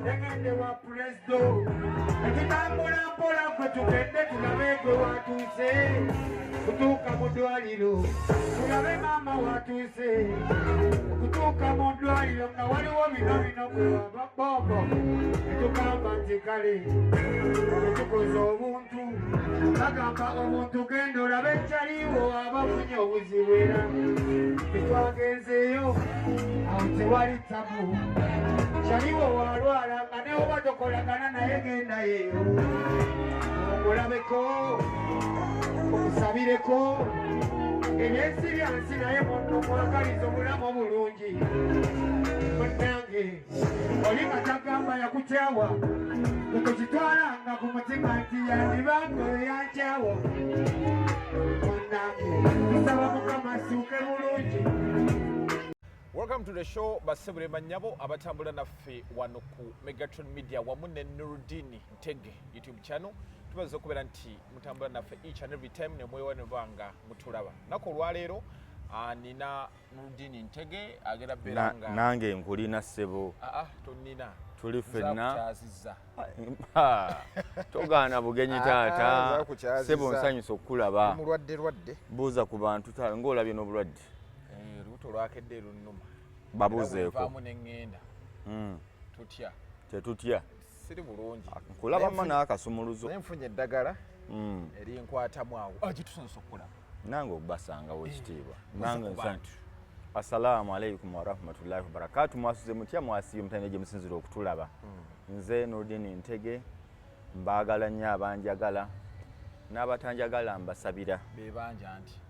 Yagende wa presto ekitambula mpola kwe tugende tulabe gwe watuuse kutuuka mu ddwaliro tulabe maama watuuse kutuuka mu ddwaliro nga waliwo bino bwababombo netugamba nti kale tetukoze obuntu bagamba omuntu genda olabe ekyaliwo abafunye obuzibu era tetwagenzeeyo awo tewali tabu kyaliwo walwala nga ne oba tokolagana naye gendayo omulabeko omusabireko ebyensiryansi naye munno mwagaliza obulamu obulungi munnange oli nga tagamba yakukyawa tekukitwalanga ku mutima nti yandibanga oyo yankyawa munnange tusaba mukama asuuke bulungi. Welcome to the show. Basebule Manyabo abatambula naffe wano ku Megatron Media wamu ne Nurudini Ntege YouTube channel. Tubaze okubera nti mutambula naffe each and every time ne mwewane banga mutulaba. Nako lwaleero nina Nurudini Ntege agera beranga. Nange nkulina ssebo. Tonina. Tuli ffenna. Togaana bugenyi taata. Ssebo nsanyusa okukulaba. Mulwadde. Buuza ku bantu ng'olabye n'obulwadde. Lwakedde lunnuma babuzeeko vaamu n'eŋŋenda tutya tetutya siri bulungi nkulabamu n'akasumuluzo naye nfunye eddagala erinkwatamu awo gitusobola okulaba nange okubasangawo ekitiibwa nange nsantu. Assalaamu alaikum warahmatullahi wabarakatu. Mwasuze mutya mwasiye mutane gye musinzira okutulaba. Nze Nurudini Ntege mbaagala nnyo abanjagala n'abatanjagala mbasabira bebanja nti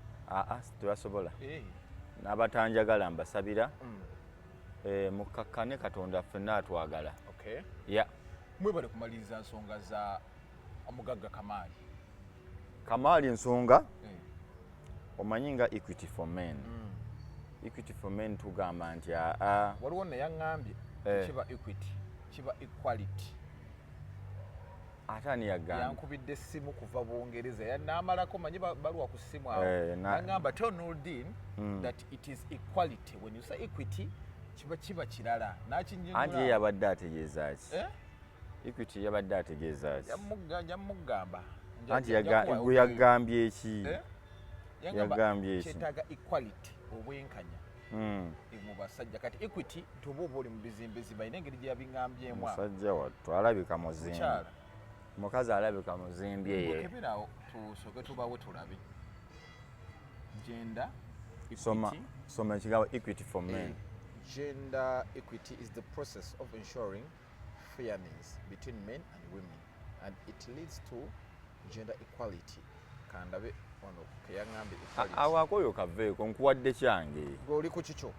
tebasobola n'abatanjagala mbasabira mukakkane Katonda ffenna atwagala. Mwebale kumaliriza nsonga za omugagga Kamaali nsonga omanyi nga Equity for Men. Equity for Men tugamba nti waliwo neyaŋŋambye kiba equity kiba equality atani yagamba yankubidde essimu kuva Bungereza yanaamalako manyi baluwa ku ssimu awo nagamba tell Nurudini that it is equality. When you say equity kiba kirala nakinyonnyola anti yabadde ategeeza ki Equity yabadde ategeeza ki yammugamba anti gwe yagambye eki yagambye eki kyetaaga equality obwenkanya mu basajja kati equity tuba oba oli mu bizimbe zibalina engeri gye yabiŋŋambyemu musajja wattu alabika muzimbi mukazi alabika muzimbye keberawo tusooke tubawe tulabe gender equity soma ekigambo Equity for Men. Gender equity is the process of ensuring fairness between men and women and it leads to gender equality. Kandabe ono keyaŋŋambe equality awakoyo kaveeko nkuwadde kyange gweoli ku kikyo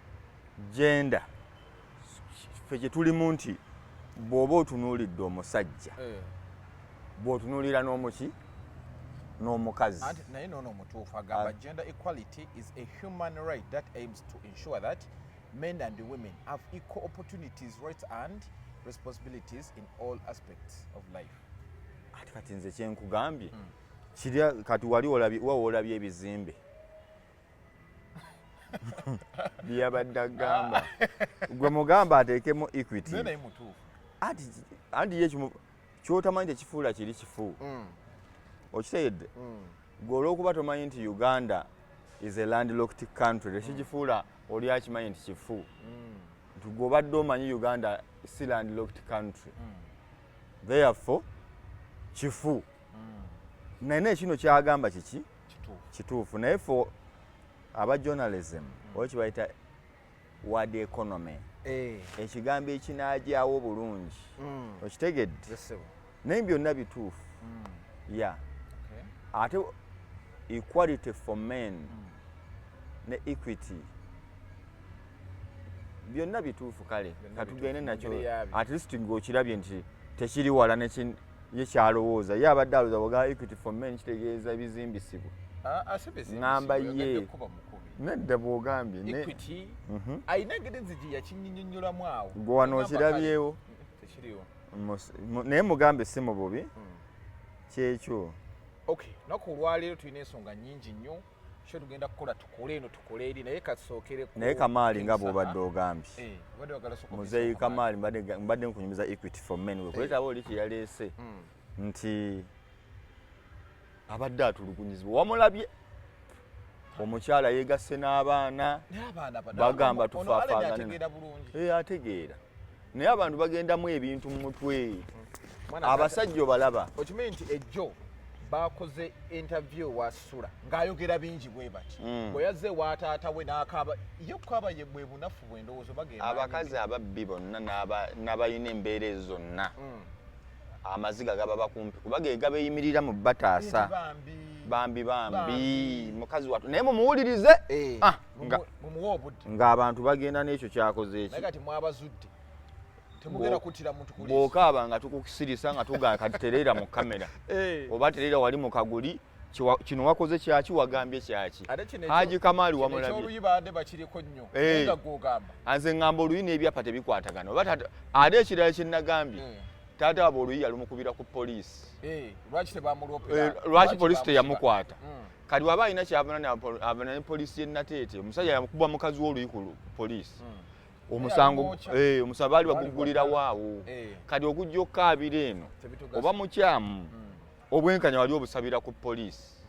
gender ffe kye tulimu nti bw'oba otunuulidde omusajja bw'otunuulira n'omuki n'omukazi naye noono omutuufu agamba gender equality is a human right that aims to ensure that men and women have equal opportunities, rights and responsibilities in all aspects of life. Ati kati nze kyenkugambye kirya kati wali olabye ebizimbe byabadde agamba gwe mugamba ateekemu equity naye mutuufu anti ye kyotamanyi tekifuula kiri kifu okitegedde gwe olw'okuba tomanyi nti Uganda is a landlocked country tekigifuula oli akimanyi nti kifu nti gwe obadde omanyi Uganda si landlocked country therefore kifu naye kino kyagamba kiki kituufu naye fo aba journalism oba kibayita word economy ekigambo ekinaajyawo bulungi okitegedde naye byonna bituufu ate equality for men ne equity byonna bituufu kale katugende nakyo at least ng'okirabye nti tekiri wala ye kyalowooza ye abadde alowooza bwaga equity for men kitegeeza bizimbisibwa ngamba ye nedda bw'ogambye ayina engeri enzigi yakinnyonnyolamu awo gwe wano okirabyewo naye mugambe si mu bubi kyekyo naku olwaleero tulina ensonga nnyingi nnyo Sho tugenda kukola tukole eno tukole eri naye kasookere ko. Naye Kamali nga bw'obadde ogambye. Wadde wagala soko. Muzeeyi Kamali mbadde nkunyumiza Equity for Men we kuleta abo liki yaleese nti abadde atulugunyizibwa wamulabye omukyala yegasse n'abaana bagamba tufaafagana ategeera naye abantu bagendamu ebintu mu mutwe abasajja obalaba okimanyi nti ejjo bakoze interview wasula ng'ayogera bingi bwe bati bwe yazze wataata we n'akaaba ye kwaba ye bwe bunafu bw'endowoozo bagenda abakazi ababbi bonna n'abalina embeera ezo zonna amaziga gaba bakumpi kuba ge gabeeyimirira mu bataasa bambi mukazi watu naye mumuwulirize mumuwa obudde ng'abantu bagenda n'ekyo kyakoze eki naye kati mwabazudde temugenda kuttira muntu kulisi bw'okaaba nga tukukisirisa nga tugaa kati tereera mu kamera oba tereera wali mu kaguli kino wakoze kyaki wagambye kyaki Haji Kamali wamulabye oluyi badde bakiriko nnyo nga gw'ogamba anze ngamba oluyi n'ebyapa tebikwatagana oba ate ekirala kye nagambye taata waba oluyi yalumukubira ku poliisi lwaki tebamulopera lwaki poliisi teyamukwata kati waba alina kyabona ne poliisi y'ennateete omusajja yamukuba mukazi w'oluyi ku poliisi omusango baali baguggulira waawo kati okujja okkaabira eno oba mukyamu obwenkanya wali obusabira ku poliisi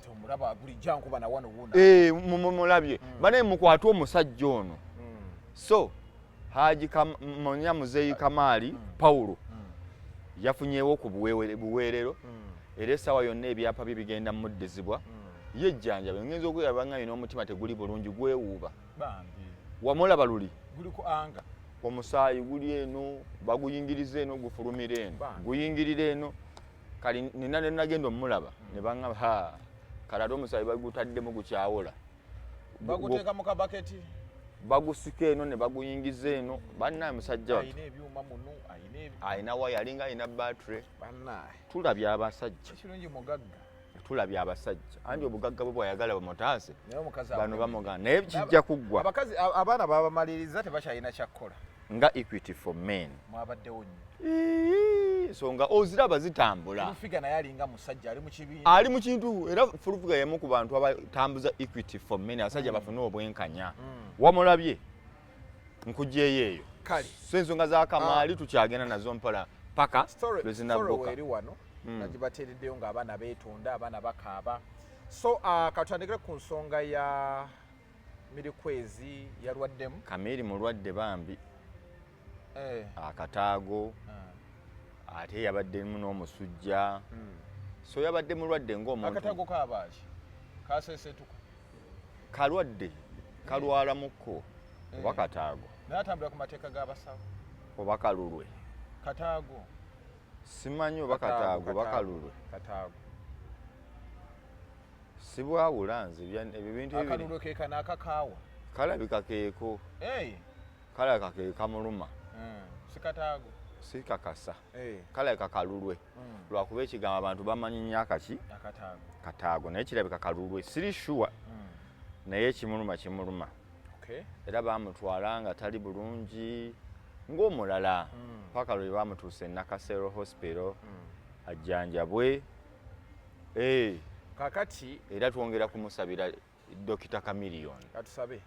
mumulabye banaye mukwate omusajja ono so Haji Muzeeyi Kamali Paulo yafunyeewo ku buweerero era essaawa yonna ebyapa bye bigenda muddizibwa yejjanjabe ngenza okweyaba nga yina omutima teguli bulungi gwewuuba wamulaba luli guliko anga omusaayi guli eno baguyingiriza eno gufulumira eno guyingirira eno kali nina nagenda omulaba ne baŋŋamba kalate omusaayi bagutaddemu gukyawola baguteeka mu kabaketi bagusika eno ne baguyingiza eno bannaye musajja ayina ebyuma muno ayina waya alinga ayina battery bannaye tulabye abasajja ekirungi mugagga tulabye abasajja andi obugagga bwe bwayagala bamutaase bano bamugana naye kijja kuggwa abakazi abaana babamaliriza tebakyalina kyakkola nga Equity for Men mwabaddewo nnyo so nga oziraba zitambula Fulufiga naye alinga musajja ali mu kibiina ali mu kintu era Fulufiga yemu ku bantu abatambuza Equity for Men abasajja bafune obwenkanya wamulabye nkugyeyo eyo kale so ensonga za Kamali tukyagenda nazo mpala paka lwezinabboka eri wano nagibateereddeyo ng'abaana beetonda abaana bakaaba so katutandikire ku nsonga ya Mirikwezi yalwaddemu Kamiri mulwadde bambi akataago ate yabaddemu n'omusujja so yabadde mulwadde ng'omuntu akataago kaabaaki kaseesetuka kalwadde kalwalamukko oba kataago naye atambula ku mateeka g'abasawo oba kalulwe kataago simanyi oba kataago oba kalulwe kataago sibwawula nze ebyo bintu akalulwe keeka n'akakaawa kalabika keeko kalabika ke kamuluma si kataago si kakasa kalabika kalulwe lwakuba ekigambo abantu bamanyi nnyo akaki kataago naye kirabika kalulwe siri sure naye kimuluma era bamutwala nga tali bulungi ng'omulala paka lwe bamutuusa e Nakasero Hospital ajjanjabwe kakati era twongera kumusabira Dr. Chameleon katusabe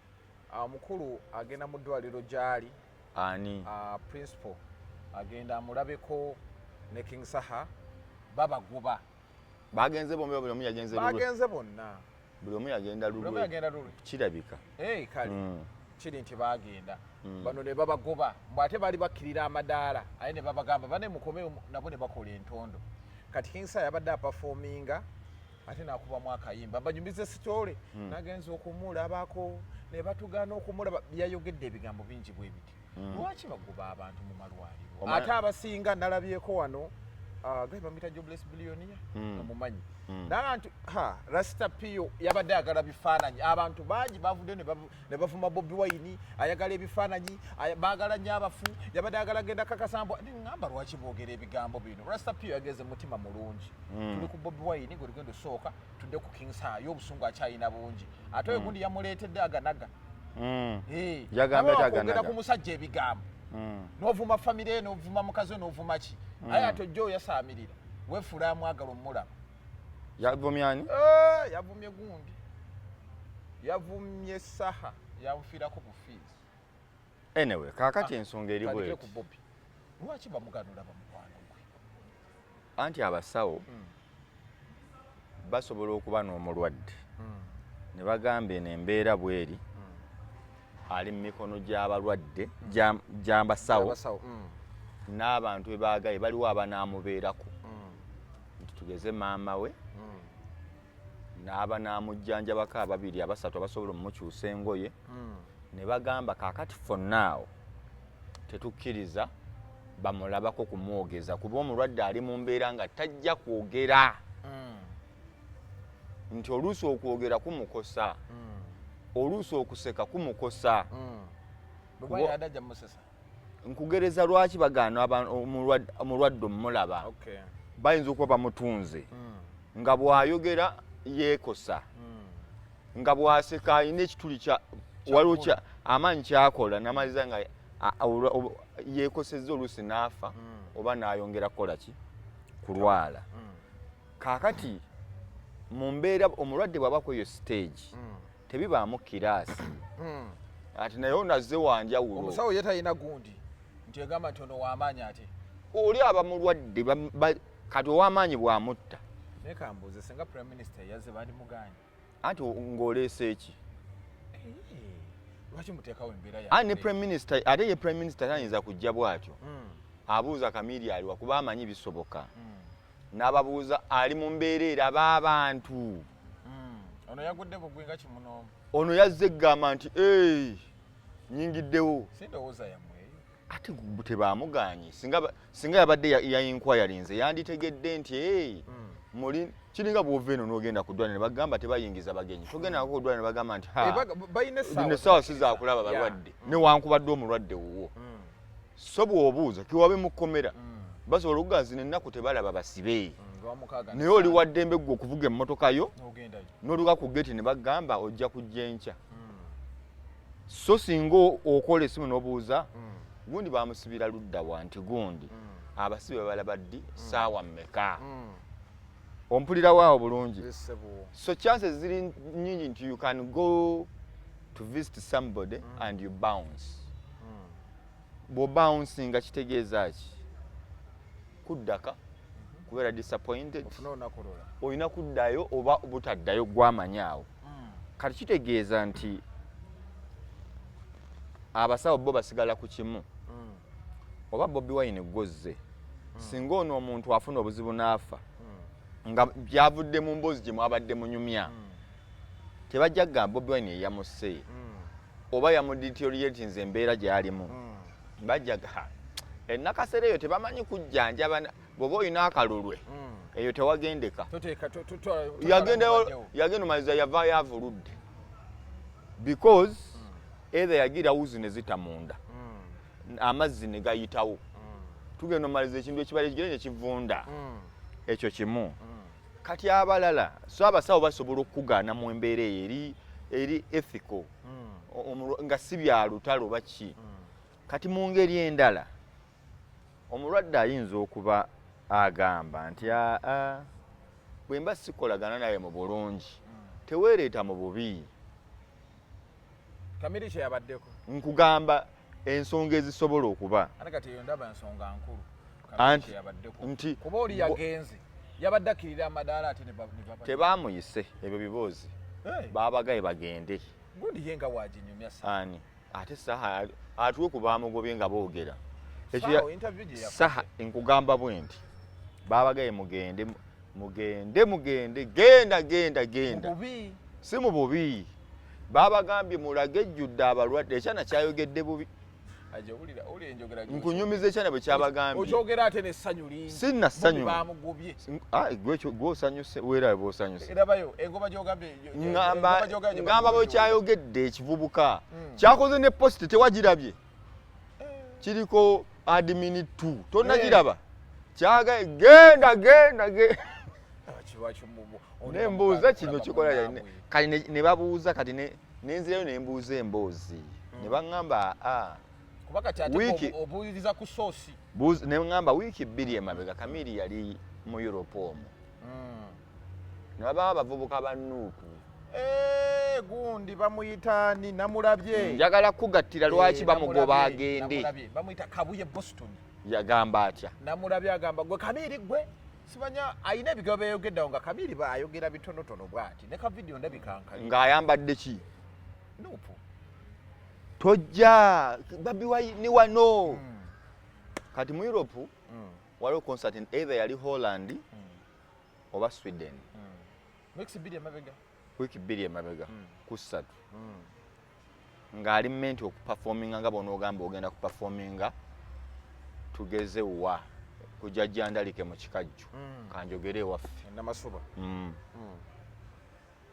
mukulu agenda mu ddwaliro gy'ali ani principal agenda amulabeko ne King Saha babaguba bagenze bombi buli omu yagenze lulwe bagenze bonna buli omu yagenda lulwe kirabika kale kiri nti bagenda bano ne babagoba ate baali bakkirira amadaala aye ne babagamba bane mukome nabo ne bakola entondo kati King Saha yabadde apafominga ate nakubamu akayimba banyumize sitole nagenza okumulabako ne batugaana okumulaba yayogedde ebigambo bingi bwe biti lwaki bagoba abantu mu malwaliro ate abasinga nalabyeko wano bamuyita Jobless Billionaire mumanyi n'abantu Rasta Pio yabadde ayagala bifaananyi abantu bangi bavudde ne bavuma Bobiwine ayagala ebifaananyi baagala nnyo abafu yabadde ayagala genda kakasambwa ngamba lwaki boogera ebigambo bino Rasta Pio yageze mutima mulungi tuli ku Bobiwine gwe lugendo sooka tudde ku King Saha y'obusungu akyalina bungi ate oyo gundi yamuleetedde aganaga yagambye ku musajja ebigambo n'ovuma famire n'ovuma mukazi n'ovuma ki aye ate ojja oyasaamirira wefuula amwagala omulaba yavumye ani yavumye gundi yavumye Saha yamufiirako bufiizi. Anyway, kaakati ensonga eri bwe ku Bobi. Lwaki bamuganula bamukwano gwe? Anti abasawo basobola okuba n'omulwadde ne bagamba eno embeera bweri ali mu mikono gy'abalwadde gy'abasawo n'abantu be baagaye baliwo abanaamubeerako nti tugeze maama we n'abanamujjanjabako ababiri abasatu abasobola omumukyusa engoye ne bagamba kaakati fonnaawo tetukkiriza bamulabako kumwogeza kuba omulwadde ali mu mbeera nga tajja kwogera nti oluusi okwogera kumukosa oluusi okuseka kumukosa nkugereza lwaki bagaana omulwadde omulaba bayinza okuba bamutunze nga bw'ayogera yeekosa nga bw'aseka alina ekituli waliwo amaanyi kyakola n'amaliza nga yeekosezza oluusi n'afa oba n'ayongera kukola ki kulwala kaakati mu mbeera omulwadde bw'aba ku eyo stage tebibaamu kiraasi ati naye onazze wanjawulo omusawo ye talina gundi nti egamba nti ono w'amaanyi ate oli aba mulwadde kati ow'amaanyi bw'amutta naye kambuuze singa prime minister yazze bandimuganye anti ng'oleese eki lwaki muteekawo embeera ne prime minister ate ye prime minister tayinza kujja bw'atyo abuuza Chameleon kuba amanyi bisoboka n'ababuuza ali mu mbeera eraba abantu ono yagudde bugwinga kimunoomu ono yazze eggamba nti nyingiddewo sindowooza yammweyo ate tebaamuganye singa yabadde ya inquiry nze yanditegedde nti muli kiringa bw'ova eno n'ogenda ku ddwaliro ne bagamba tebayingiza bagenyi togenda nako ku ddwaliro ne bagamba nti zino essaawa sizaakulaba balwadde newankubadde omulwadde wuwo so bw'obuuza kiwabe mu kkomera basobola okugaa zino ennaku tebalaba basibe naye oli waddembe gwe okuvuga emmotoka yo n'oluka ku geti ne bagamba ojja kujja enkya so singa okola essimu n'obuuza gundi bamusibira ludda wa nti gundi abasibe balaba ddi ssaawa mmeka ompulira waawo bulungi so chances ziri nyingi nti you can go to visit somebody and you bounce bw'obouncing kitegeeza ki kuddaka kubeera disappointed olina kuddayo oba butaddayo gwamanyaawo kati kitegeeza nti abasawo bo basigala ku kimu oba Bobiwine gozze singa ono omuntu afuna obuzibu n'afa nga byavudde mu mboozi gye mwabadde munyumya tebajja kugamba Bobiwine yeyamusse oba yamudeterioratinze embeera gy'alimu bajja ennakasera eyo tebamanyi kujjanjaba bw'oba olina akalulwe eyo tewagendeka yagenda omaliza yavaayo avuludde because either yagira wuzi ne zita munda amazzi ne gayitawo tugenda omaliza ekintu ekibala ekigere ne kivunda ekyo kimu kati abalala so abasawo basobola okugaana mu embeera eyo eri ethical nga si bya lutalo baki kati mu ngeri endala omulwadde ayinza okuba agamba nti bwe mba sikolagana naye mu bulungi teweereeta mu bubi Chameleon kye yabaddeko nkugamba ensonga ezisobola okuba kati eyo ndaba ensonga nkulu nti kuba oli yagenze yabadde akkirira amadaala ate ne tebaamuyise ebyo biboozi baabagaye bagende gundi ye nga waginyumya ani ate Saha atuwe ku baamugobye nga boogera Saha nkugamba bwe nti baabagaye mugende genda si mu bubi baabagambye mulage ejjudde abalwadde ekyana kyayogedde bubi nkunyumiza ekyana bwe kyabagambye sinna ssanyu gw'osanyuse weerawe bw'osanyuse ngamba bwe kyayogedde ekivubuka kyakoze ne positi tewagirabye kiriko admin 2 tonnagiraba kyagaye genda nembuuza kino kikola kati ne babuuza kati nenzirayo nembuuza emboozi ne baŋŋamba obuuliriza ku soosi ne ŋŋamba wiiki 2 emabega Chameleon yali mu Europe omwo ne bababa abavubuka ba Nuupu gundi bamuyita ni namulabye. Njagala kugattira lwaki bamugoba agende. Bamuyita Kabuye Boston. Yagamba atya. Namulabye agamba gwe Kamiri gwe. Sibanya ayina ebigambo byayogeddawo nga Kamiri ayogera bitonotono bw'ati. Ne ka video ndabikankali. Ng'ayambadde ki? Nupu. Tojja Bobiwine wano. Kati mu Europe waliwo concert either yali Holland oba Sweden. Wiki bbiri emabega ku ssatu. Ng'ali menti okuperforminga nga bw'onoogamba ogenda kuperforminga tugeze wa kujja jjandalike mu kikajjo kanjogere ewaffe namasuba.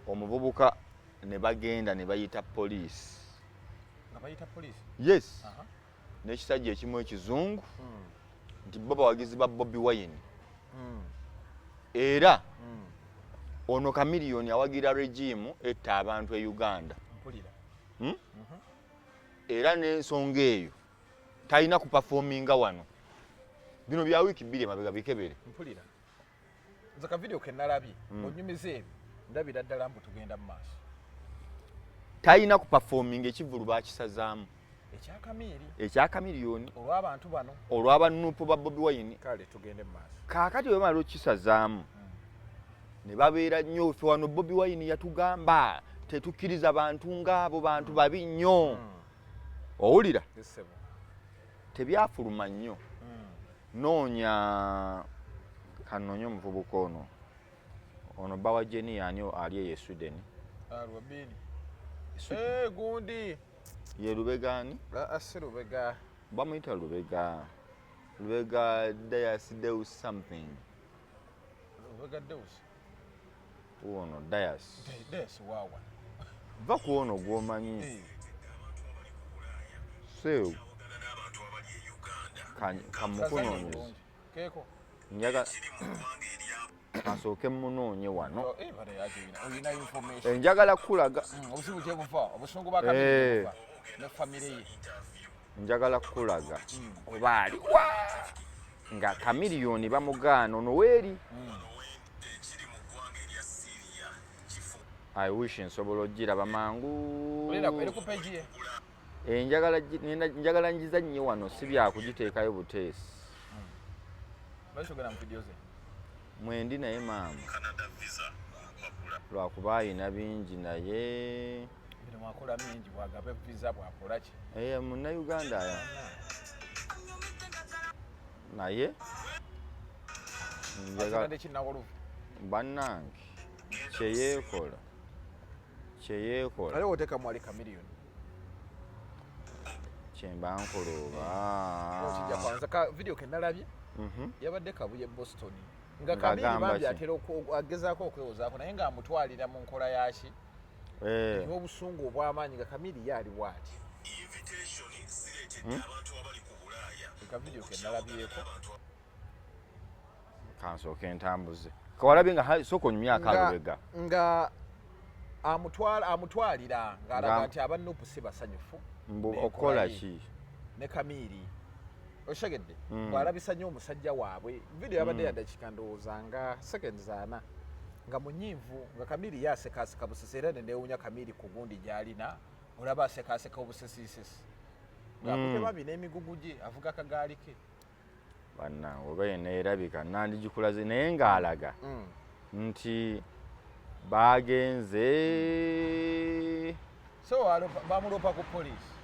Omuvubuka ne bagenda ne bayita poliisi. Nga bayita poliisi? Yes. N'ekisajja ekimu ekizungu nti bo bawagizi ba Bobiwine. Era ono Chameleon awagira regime etta abantu e Uganda. Mpulira. Era n'ensonga eyo talina kuperforminga wano. Bino bya wiki bbiri emabega bikebere. Mpulira. Nze ka video ke nalabye onyumiza ebyo ndabira ddala mbu tugenda mu maaso. Talina kuperforminga ekivulu bakisazaamu. Ekya Chameleon olw'abantu bano olw'abanuupu ba Bobiwine. Kale tugende mu maaso. Kaakati bwe bamala okukisazaamu ne babeera nnyo ffe wano Bobiwine yatugamba tetukkiriza bantu ng'abo bantu babi nnyo. Owulira? Tebyafuluma nnyo. Noonya kanoonye omuvubuka ono bawa Jenny ani ali eyo e Sweden. Rwabini. Gundi. Ye Lubegaani? Si Lubega. Bamuyita Lubega. Lubega Deus something. Lubega Deus. Ono Deus. Deus wawa. Va ku ono gw'omanyi. Sew. Kamukunoonyeza. Keeko. Njaga kasooke munoonye wano. Olina information. Njagala kulaga. Obusungu kye buva. Obusungu ba Kamiri buva. Ne family ye. Njagala kulaga. Oba ali wa. Nga Chameleon bamugaana ono weeri. I wish nsobola ogiraba mangu. Eri ku page ye. Njagala njiza nnyo wano si byakugiteekayo buteesi. Basogera mu video ze. Mwendi naye maama. Lwakuba ayina bingi naye. Bino mwakola mingi bwagabe visa bwakola ki? Munnayuganda aya. Naye. Njagala kinawolu. Bannange. Kyeyeekola. Ale woteka mwali Chameleon. Kyemba nkola oba. Okijja kwanza ka video ke nalabye. Yabadde Kabuye Boston. Nga Chameleon bambi atera agezaako okwewozaako naye nga amutwalira mu nkola yaki. N'obusungu obw'amaanyi nga Chameleon yali bw'ati. Ka video ke nalabyeko. Kansooke ntambuze. Kawalabye nga sooka onyumyako Lubega. Nga amutwalira ng'alaga nti abannupu si basanyufu. Okola ki? Ne Chameleon. Oshegedde bw'alabisa nnyo omusajja waabwe. Video yabadde ya dakika ndowooza nga seconds 4 nga munyiivu nga Chameleon yasekaseka busesi era ne neewuunya Chameleon ku gundi gy'alina olaba asekaseka obusesiisesi. Ng'akutemabi n'emigugu gye avuga akagaali ke. Bannange oba yenna erabika nandigikulaze naye ng'alaga nti bagenze so bamulopa ku poliisi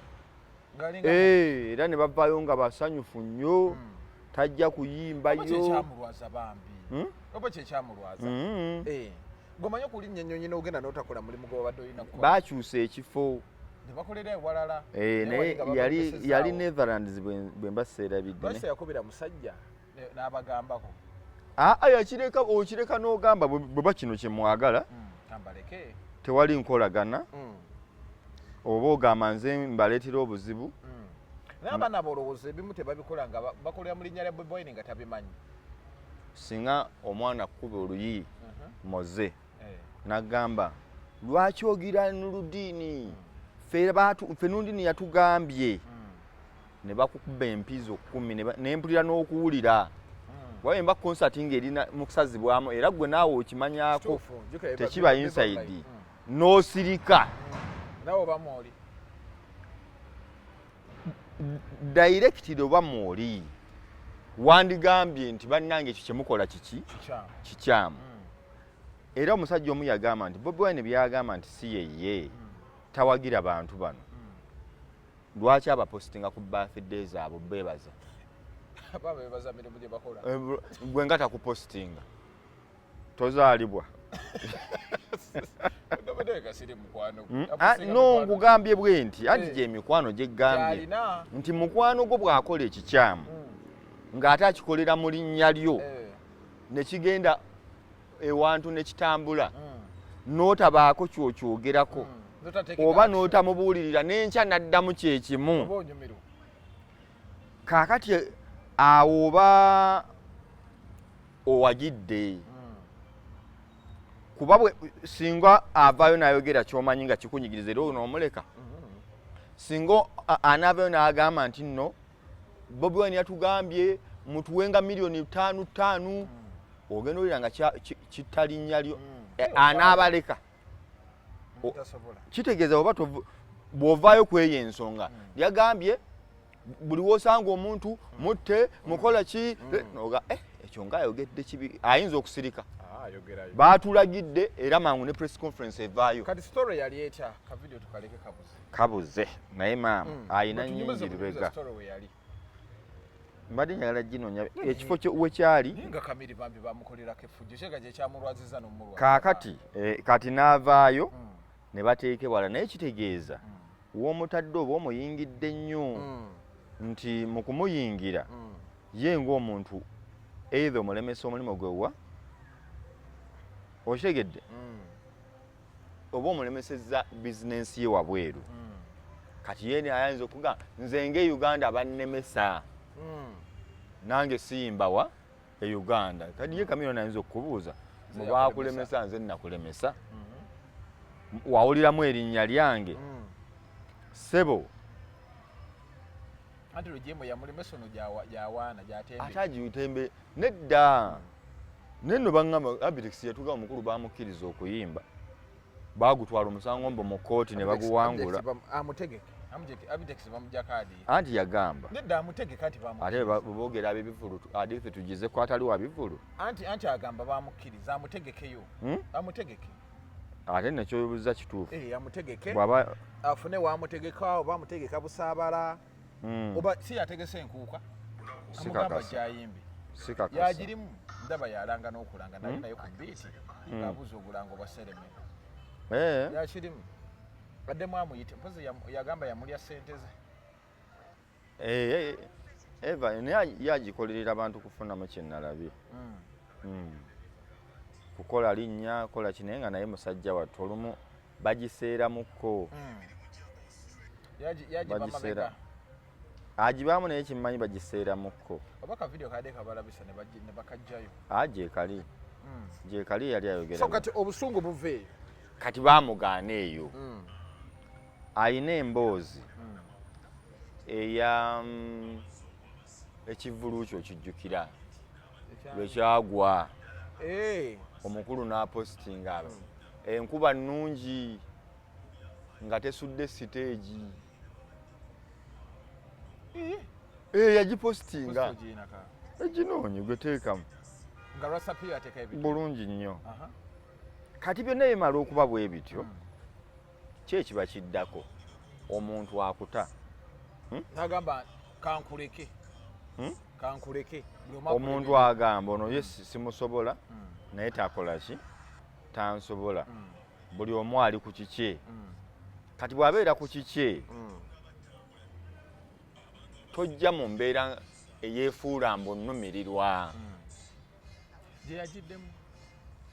era ne bavaayo nga basanyufu nnyo tajja kuyimbayo kyamulwaza bambi oba kyekyamulwaza gomanye okulinnya ennyonyi n'ogenda n'otakola mulimu gw'obadde olina bakyusa ekifo ne bakolera ewalala naye yali Netherlands bwe mbaseerabidde basa yakubira musajja n'abagambako okireka n'ogamba bwe bakino kye mwagala tambaleke tewali nkolagana oba ogamba nze mbaleetera obuzibu n'abaana abalowooza ebimu tebabikola nga bakolera mu linnya lya Bobiwine nga tabimanyi singa omwana kkuba oluyi moze n'agamba lwaki ogira Nuruddin ffe Nuruddin yatugambye ne bakukuba empizo 10 ne mpulira n'okuwulira waye mba concert ng'erina mu kusazibwamu era gwe naawe okimanyako tekiba inside n'osirika nawe oba mwoli directly oba mwoli wandigambye nti bannange ekyo kyemukola kikyamu era omusajja omu yagamba nti Bobiwine byagamba nti si yeye tawagira bantu bano lwaki abapostinga ku birthday zaabwe beebaza bebaza mirimu gye bakola gwe nga takupostinga tozaalibwa no nkugambye bwe nti anti gy'emikwano gyegambye nti mukwano gwo bw'akola ekikyamu ng'ate akikolera mu linnya lyo ne kigenda ewantu ne kitambula n'otabaako kyokyogerako oba n'otamubuulirira n'enkya n'addamu kyekimu kaakati awo oba owagidde kuba singa avaayo n'ayogera ky'omanyi nga kikunyigiriza era onoomuleka singa anaavaayo n'agamba nti nno Bobiwine yatugambye mutuwenga miliyoni 5 ogenda olira nga kitalinnya lyo anaabaleka kitegeeza oba bw'ovaayo kweyo ensonga yagambye buli wosanga omuntu mutte mukola ki noga ekyo ngaayogedde kibi ayinza okusirika baatulagidde era mangu ne press conference evaayo kati story yali etya ka video tukaleke kabuze naye maama ayina nnyingi lubega mbadde njagala ginoonya ekifo wekyali nga kamiri bambi bamukolerako effujjo kyega gye kyamulwaziza n'omulwadde kaakati kati n'avaayo ne bateeke wala naye kitegeeza w'omutadde oba omuyingidde nnyo nti mu kumuyingira ye ng'omuntu either omulemesa omulimu gwewa okitegedde oba omulemesezza bizinensi ye wabweru kati ye ayinza okugamba nze ng'e-Uganda bannemesa nange siyimbawa e-Uganda kati ye Chameleon ayinza okukubuuza mubakulemesa nze nakulemesa wawuliramu erinnya lyange sebo anti lujemo ya mulemesa ono gyawaana gyatembe ate agitembe nedda nenno bangamba Abitex yatuga omukulu bamukkiriza okuyimba bagutwala omusango mbo mu kooti ne baguwangula amutegeke Abitex bamujja kaadi anti yagamba nedda amutegeke ati ate boogera ab'ebivulu adife tugize ko atali wa bivulu anti agamba bamukkiriza amutegekeyo amutegeke ate nekyobuuza kituufu amutegeke bwaba afune wamutegeka oba amutegeka busaabala oba si yategese enkuuka amugamba gyayimbi yagirimu ndaba yalanga n'okulanga naye ku biiti ng'abuuza ogulango basereme yakirimu baddemu amuyite mpozi yagamba yamulya ssente ze eva naye yagikolerera abantu kufunamu kyennalabye kukola linnya kola kinaye nga naye musajja wattu olumu bagiseeramukko bagiseera agibaamu naye kimmanyi bagiseeramukko oba ka video kadde kabalabisa ne bakajjayo gyekali yali ayogera so kati obusungu buveeyo kati baamugaana eyo ayina emboozi eya ekivulu kyo kijjukira lwekyagwa omukulu n'apostinga enkuba nnungi nga tesudde siteegi yagipostinga eginoonye gwe teekamu bulungi nnyo kati byonna bimala okuba bwe bityo kyekiba kiddako omuntu akuta nagamba kankuleke omuntu agamba ono ye simusobola naye takola ki tansobola buli omu ali ku kikye kati bw'abeera ku kikye tojja mu mbeera eyeefuula mbu nnumirirwa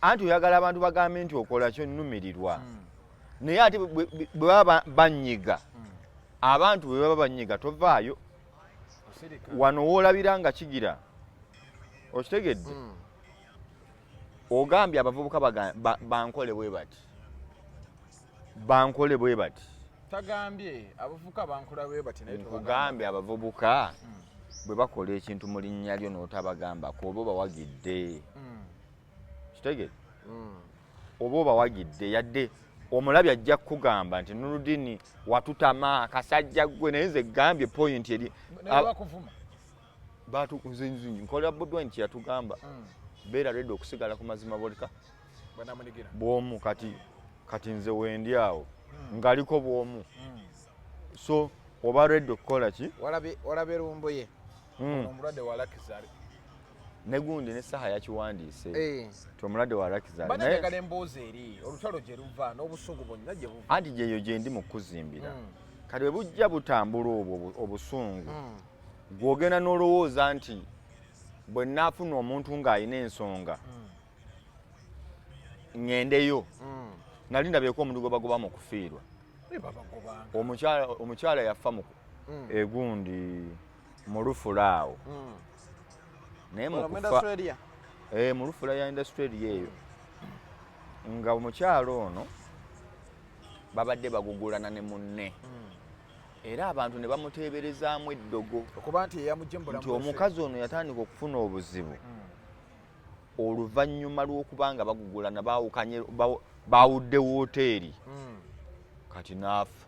anti oyagala abantu bagambe nti okola kyo nnumirirwa naye ate bwe baba banyiga abantu bwe baba banyiga tovaayo wano woolabira nga kigira okitegedde ogambye abavubuka bankole bwe bati tagambye abavubuka bankola bwe bati naye nkugambye abavubuka bwe bakola ekintu mu linnya lyo n'otabagambako oba obawagidde kitegedde oba obawagidde yadde omulabi ajja kugamba nti Nurudini watutama kasajja gwe naye nze gambye point eri bakuvuma batukuzinzi nkola Bobiwine yatugamba beera ready okusigala ku mazima bolika banamunigira bwomu kati nze wendi awo ngaliko bwomu so oba ready okukola ki walabe rumboye omulwadde wa lakizale negundi ne Saha yakiwandiise omulwadde wa lakizale banagala emboozi eri olutalo gye luva n'obusungu bwonna gye buva anti gyeyo gye ndi mu kuzimbira kati bwe bujja butambula obwo obusungu gwogenda n'olowooza nti bwe nnaafuna omuntu ng'alina ensonga ŋŋendeyo nali ndabyeko omuntu gwe bagoba mu kufiirwa omukyala yafa egundi mu Lufulaawo naye mu kufa mu Lufula ya industry eyo nga omukyalo ono babadde bagugulana ne munne era abantu ne bamuteeberezaamu eddogo okuba nti yamujjembula nti omukazi ono yatandika okufuna obuzibu oluvannyuma lw'okuba nga bagugulana baawudde wooteeri kati naafa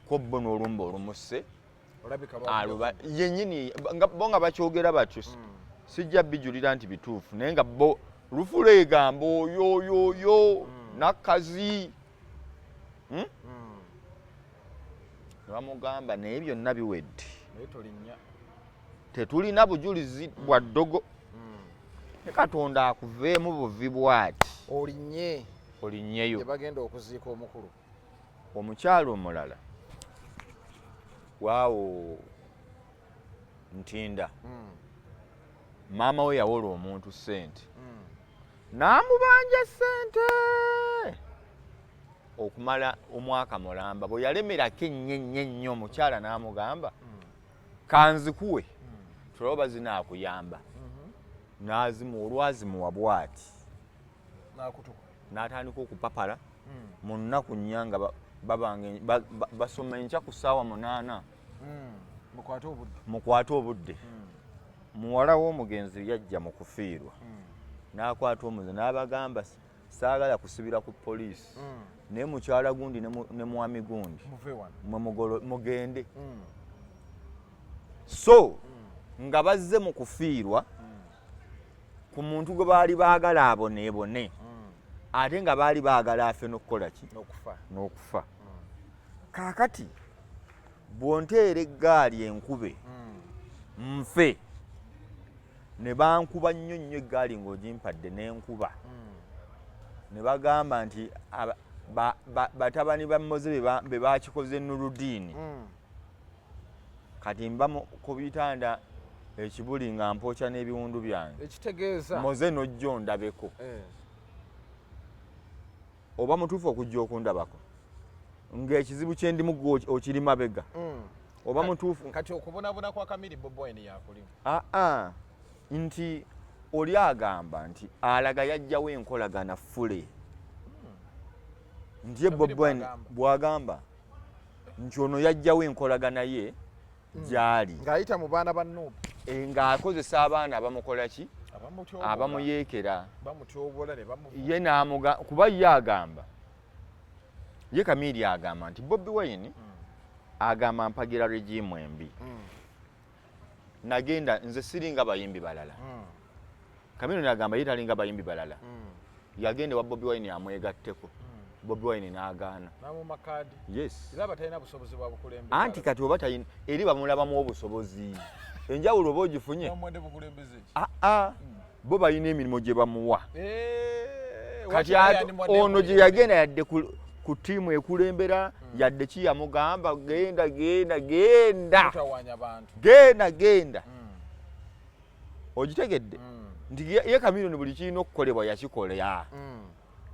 ko bo n'olumba olumusse yennyini bo nga bakyogera batyo sijja bijulira nti bituufu naye nga bo Lufula egamba oyo nakkazi bamugamba naye byonna biwedde tetulina bujulizi bwa ddogo ne Katonda akuveemu buvi bw'ati olinnyeyo bagenda okuziika omukulu omukyalo omulala waawo Ntinda maama we yawola omuntu ssente n'amubanja ssente okumala omwaka mulamba bwe yalemerako ennyo omukyala n'amugamba kanzikuwe tuloba zinaakuyamba n'azimuwa olwazimuwa bw'ati n'atandika okupapala mu nnaku nnya nga basoma enkya ku ssaawa 8 mukwate obudde muwala w'omugenzi yajja mu kufiirwa n'akwata omuze n'abagamba saagala kusibira ku poliisi naye mukyala gundi ne mwami gundi mugende so nga bazze mu kufiirwa ku muntu gwe baali baagala aboneebone ate nga baali baagala afe n'okukola ki n'okufa kaakati bw'onteera eggaali enkube nfe ne bankuba nnyo eggaali ng'ogimpadde n'enkuba ne bagamba nti batabani ba Mmoze be bakikoze Nurudini kati mba ku bitanda ekibuli nga mpookya n'ebiwundu byange ekitegeeza Mmoze n'ojja ondabeko oba mutuufu okujja okundabako ng'ekizibu kye ndimu okiri mabega oba mutuufu kati okubonabona kwa Kamiri Bobiwine yakulimu nti oli agamba nti alaga yajjawo enkolagana fule nti ye Bobiwine bw'agamba nti ono yajjawo enkolagana ye gy'ali ng'ayita mu baana ba Nuupu ng'akozesa abaana abamukola ki abamuyeekera ye kuba ye agamba ye Kamiri agamba nti Bobiwine agamba mpagira regimu embi nagenda nze siringa bayimbi balala Kamiri agamba ye talinga bayimbi balala yagenda wa Bobiwine amwegatteko Bobiwine n'agaana yes anti kati oba talina eri bamulabamu obusobozi enjawulo oba ogifunye bo balina emirimu gye bamuwa kati ono gye yagenda yadde ku ttiimu ekulembera yadde kiyamugamba genda ogitegedde nti ye Chameleon buli kirina okukolebwa yakikolera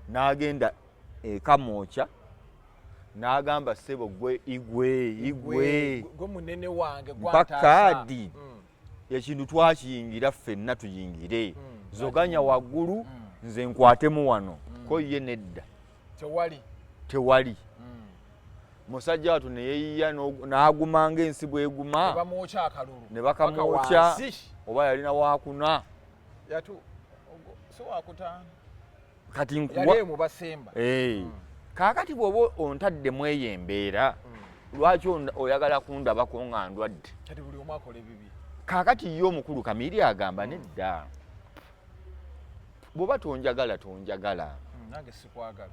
n'agenda ekamwokya n'agamba ssebo gwe igwe munene wange mpakaadi ekintu twakiyingira ffenna tuyingire zoganya waggulu nze nkwatemu wano ko ye nedda tewali musajja watu ne yeeyiya n'agumanga ensi bweguma ne bakamwokya oba yalina wakuna kati Kaakati bw'oba ontaddemu eyo embeera lwaki oyagala kundabako nga ndwadde? Kati buli omu akola ebibi. Kaakati ye omukulu Kamiri agamba nedda. Bw'oba tonjagala tonjagala. Nange sikwagala.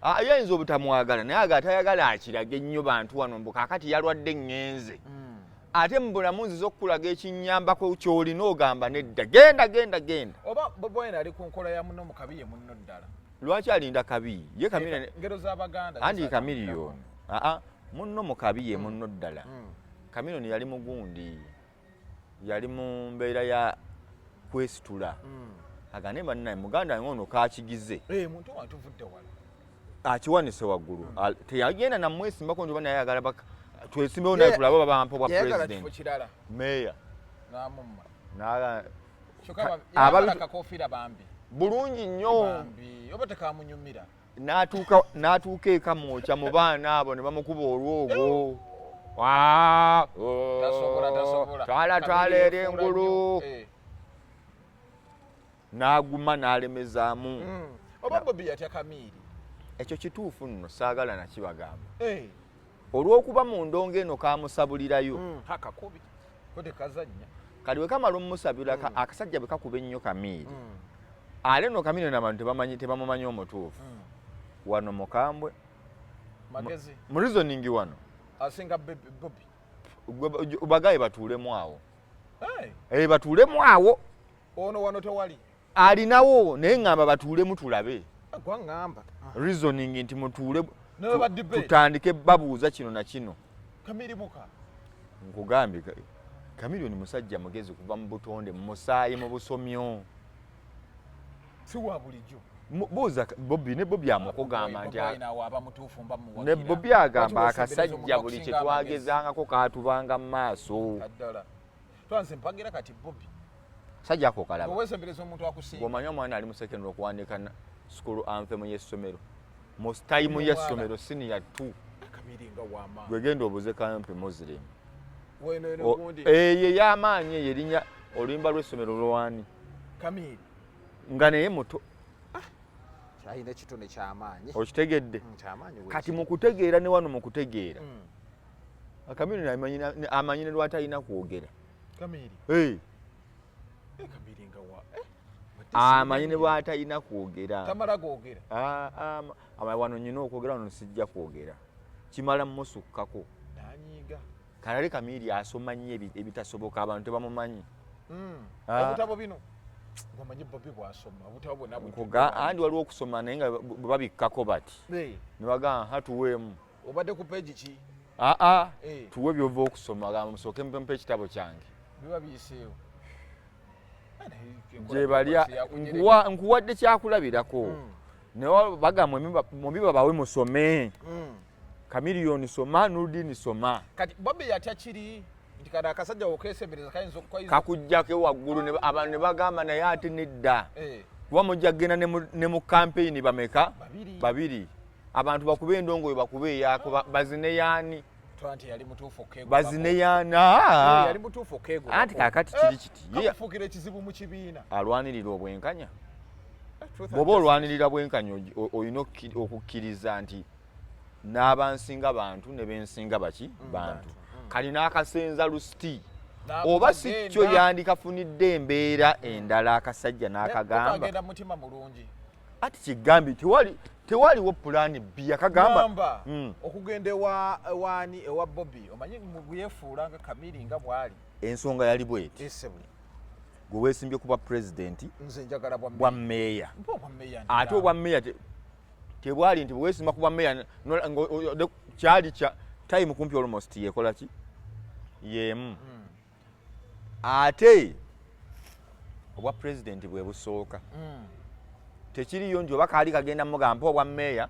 Ayinza obutamwagala naye agatayagala akirage ennyo bantu wano mbu kaakati yalwadde ngenze. Ate mu bulamu nziza okukulaga ekinnyambako ky'olina ogamba nedda. Genda. Oba Bobiwine ali ku nkola ya munno mu kabi ye munno ddala. Lwaki alinda kabi? Ye Kamiri ngero z'Abaganda. Andi Kamiriyo. Munno mu kabi ye munno ddala. Chameleon yali mugundi. Yali mu mbeera ya kwesitula. Agane bannaye muganda ngono kaakigize. Muntu watuvudde wala. Akiwanise waggulu. Teyagenda na mwesimbako njoba naye ayagala baka twesimbewo naye tulaba bampo bwa president. Meya. Namumma. Naga abali kakofira bambi. Bulungi nnyo. Bambi. Oba tekamunyumira. N'atuuka eka mwoca mu baana abo ne bamukuba olwogo. Tasobola. Twala eri engulu. N'aguma n'alemezaamu. Oba Bobi yatya Kamiri. Ekyo kituufu nno saagala nakibagamba. Olw'okuba mu ndongo eno kaamusabulirayo. Hakakubi. Kote kazanya. Kali we kamala omusabira akasajja bwe kakuba ennyo Kamiri. Ale no Kamiri n'abantu tebamumanyi omutuufu. Wano mukambwe. Magezi. Mu reasoning wano. Asinga Bobi. Bagaye batuulemu awo. Batuulemu awo. Ono wano tewali. Alinawo naye ngamba batuulemu tulabe. Gwa ngamba. Reasoning nti mutuule tutandike tutandike babuuza kino na kino. Kamiri muka. Nkugambye Chameleon musajja mugezi kuva mu butonde mu musaayi mu busomyo. Siwa bulijjo. Buuza Bobi ne Bobi amukugamba nti ne Bobi agamba akasajja buli kye twagezangako kaatubanga mu maaso. Twanze mpagira kati Bobi. Sajja ako kalaba. Owesembereza omuntu akusinga. Gomanya omwana ali mu secondary okuwandika school anthem y'essomero. Most time y'essomero senior 2. Kamiri nga wama. Gwegenda obuze kampi Muslim. Weno gundi. Ye y'amaanyi yerinya oluyimba lw'essomero lwani. Kamiri. Nga naye muto. Kyayina kitone ky'amaanyi. Okitegedde? Ky'amaanyi. Kati mu kutegeera ne wano mu kutegeera. Kamiri amanyi ne lwatayina kwogera. Kamiri. Kamiri nga wa. Amanyi ne bwatayina kwogera. Tamala kwogera. Wano nyina okwogera wano sijja kwogera. Kimala mmusukkako. Nanyiga. Kalale Kamiri asoma nnyo ebitasoboka abantu tebamumanyi. Obutabo bino. Gomanyi Bobi bwasoma obutabo bwonna nkuga andi waliwo okusoma naye nga babikkako bati. Ne bagamba hatuweemu. Obadde ku page ki? Tuwe byova okusoma gamba musooke mpe ekitabo kyange. Biba biyiseewo. Gye balya nkuwadde kyakulabirako. Naye bagamba mubiba bawe musome. Chameleon soma, Nurdin soma. Kati Bobi yatya kiri? Nti kada akasajja okesembereza kayinza okukwayiza. Kakujjako waggulu abantu ne bagamba naye ate nedda. Kuba mujja kgenda ne mu campaign bameka? Babiri. Abantu bakube endongo bakube eyako bazine yaani. Twanti yali mutuufu okego. Bazine yaana. Yali mutuufu okego. Anti kakati kiri kiti. Kafuukira ekizibu mu kibiina. Alwanirira obwenkanya. Bw'oba olwanirira bwenkanya olina okukkiriza nti n'abansinga bantu ne bensinga baki bantu. Kali n'akasenza lusiti. Oba si kyo yandikafunidde embeera endala akasajja n'akagamba. Agenda mutima mulungi. Ati kigambi tewaliwo pulaani B akagamba. Okugenda wani ewa Bobi omanyi muyefuula nga Kamiri nga bwali. Ensonga yali bweti. Esebuli. Gwe weesimbye kuba pulezidenti nze njagala bwa mmeeya. Ate obwa mmeeya tebwali nti bwesimba kuba mmeeya kyali kya time kumpi almost yekola ki yemu. Ate obwa president bwe busooka. Tekiriyo nti oba kaali kagenda mugamba obwa mmeeya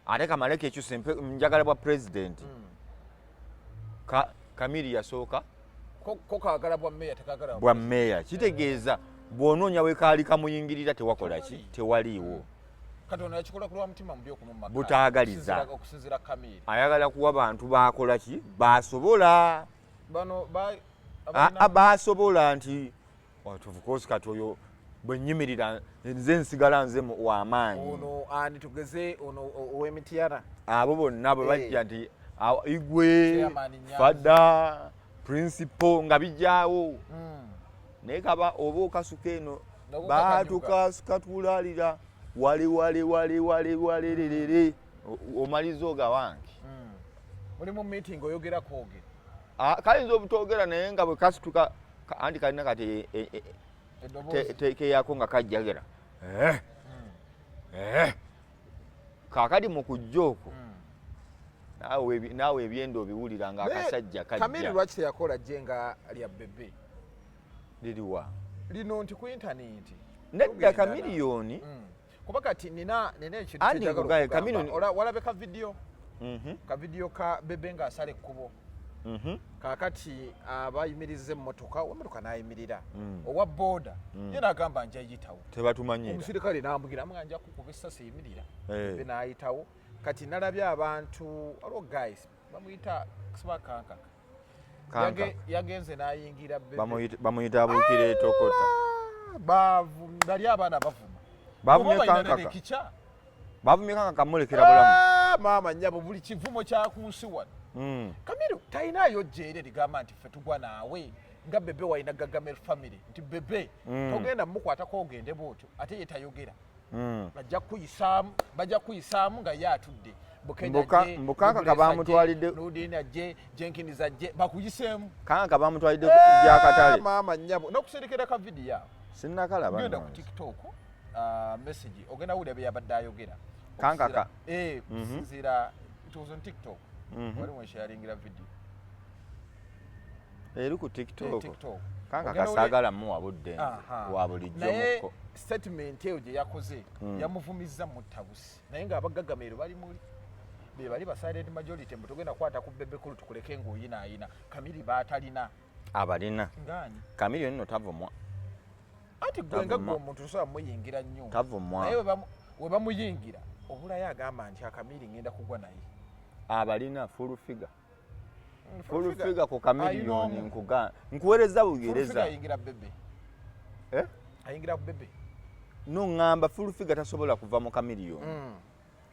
ate kamaleke ekyuse njagala bwa president. Kamiri yasooka ko kaagala bwa mmeeya tekagala bwa mmeeya. Kitegeeza bw'onoonya we kaali kamuyingirira tewakola ki tewaliiwo. Katonda yakikola ku lwa mutima mubi okumumaka. Butaagaliza. Okusinzira Kamiri. Ayagala kuwa bantu bakola ki basobola. Bano basobola nti of course kati oyo bwe nyimirira nze nsigala nze w'amaanyi. Ono ani tugeze ono ow'Emityana. Abo bonna bwe bajja nti Igwe, Fada, Principal nga bijjaawo. Naye kaba oba okasuka eno batukasuka tulalira wale omaliza ogawange. Muli mu meeting oyogera kwoge. Kayinza obutogera naye nga bwe kasituka anti kalina kati teke yako nga kajjagera. Kakali mu kujja okwo. Naawe ebyendo obiwulira nga akasajja kajja. Kamili lwaki yakola jenga lya bebe? Liriwa. Lino nti ku internet. Nedda Chameleon. Kuba kati nina ekintu andi kugaye Chameleon walabe ka video. Ka video ka bebe nga asale kubo. Kakati abayimirize emmotoka emmotoka nayimirira owa boda yena agamba nja yitawo tebatumanyira omusirikale nambugira mwanja kukubisa seyimirira bebe nayitawo kati nalabye abantu alo guys bamuyita kibakanka yagenze nayingira bebe bamuyita abukire tokota bali abana bavuma bavumye kankaka bavumye kankaka kamulekera bulamu mama nyabo buli kivumo kya kunsi wano Kamili tainayo jere ligamba nti ffe tugwa naawe nga bebe waina Gagamel family nti bebe togenda mukwata ko ogende bwotyo ate yetayogera bajja kuyisaamu nga yatudde mbukanga kabamutwalidde Nudina je Jenkins ajje bakuyiseemu kanga kabamutwalidde ya katale mama nyabo nokuserekera ka video sinna kalaba ngenda ku TikTok message ogenda ulebe yabadde ayogera kanga kusinzira it was on TikTok. Wali mwe sharingira video. Eri ku TikTok. Kanga kasagala mu wabudde wabulijjo mukko. Statement eyo je yakoze yamuvumiza mu tabusi. Naye nga abagagamero bali muri be bali basilent majority mutogenda kwata ku bebe kulu tukuleke nguyina ayina. Kamili batalina. Abalina. Ngani? Kamili nno tavumwa. Ati gwenga gwo omuntu so amuyingira nnyo. Tavumwa. Naye we bamuyingira obula yagamba nti Kamili ngenda kugwa naye. Abalina full figure ku Chameleon nkuwereza bugereza ayingira bebe ayingira bebe no ngamba full figure tasobola kuva mu Chameleon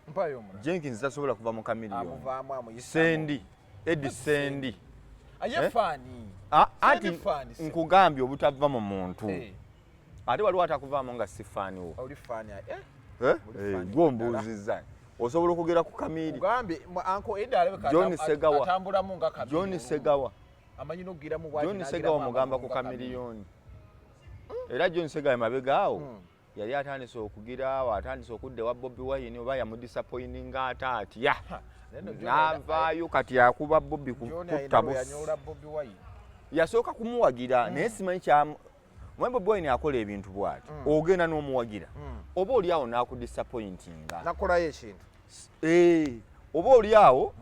mpayo omuna Jenkins tasobola kuva mu Chameleon amuvaamu amuyisa Sendi Eddie Sendi ayefani ati nkugambye obutava mu muntu ate waliwo atakuvaamu nga sifani wo oli fani gwombuuziza osobola okugera ku Kamili ugambe anko enda alebe atambula mu nga Kamili John Segawa amanyi no gira mu bwati John Segawa mugamba ku Chameleon era John Segawa mabegaawo yali atandise okugira atandise okudde wa Bobiwine oba ya mudisappointing atya navaayo kati akuba Bobby ku tabusi yasooka kumuwagira naye simanyi kyamu Bobiwine akola ebintu bwati ogenda n'omuwagira oba oli awo nakudisappointinga nakolayo ekintu oba oli awo